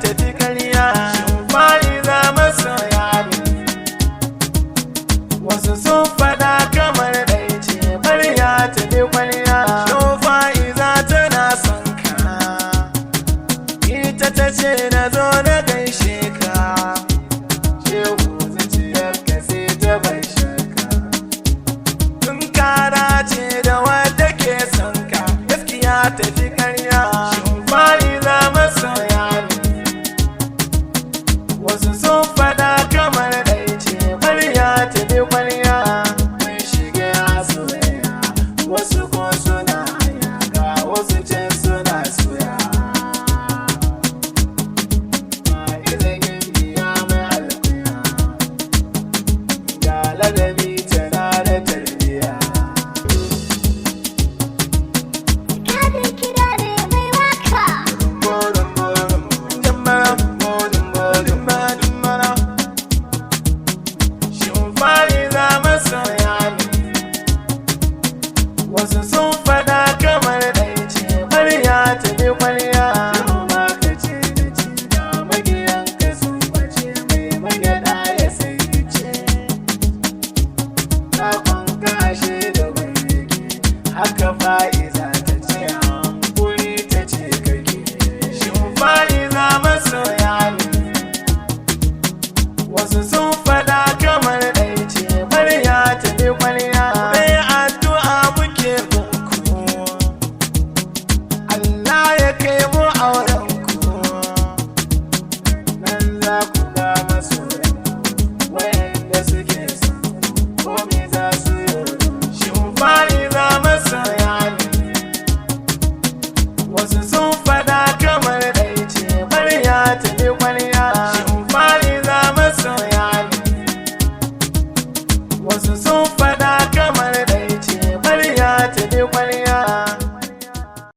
tafi karya. Shin fa'iza masoya ne? Wasu sun faɗa kamar ɗai ce ƙwarya tafi ƙwarya. Shin fa'iza tana son ka? Ita ta ce na zo na gaishe ka. Shehu zuciyarka sai ta bai shaka. Tun kara ce da wadda ke son ka, gaskiya tafi karya. Shin fa'iza masoya ne? Wasu sun faɗa kamar ɗai ce ƙwarya tafi ƙwarya. Mun shiga soyayya, wasu ko suna haya, ga wasu can suna soya. Fa'iza gimbiya mai alkunya, ga ladabi tana da tarbiyya. Kadin kiɗa ne mai waka. Shin fa'iza masoya ne? Wasu sun faɗa kamar ɗai ce ƙwarya tafi ƙwarya. Yau ma ka ce da ci da magiyanka sun bace, mai magyaɗa ya sai ce. Sakon kashe da wani haka fa'iza ta ce hankuri ta ce kake. Shin fa'iza masoya ne? Wasu sun faɗa kamar ɗai ce ƙwarya tafi ƙwarya. Mai addu'a muke gunku, Allah ya kai mu aurenku. Nan za ku ga masoyanku, wayanda suke son ko me za su yi. Shin fa'iza masoya ne? Wasu sun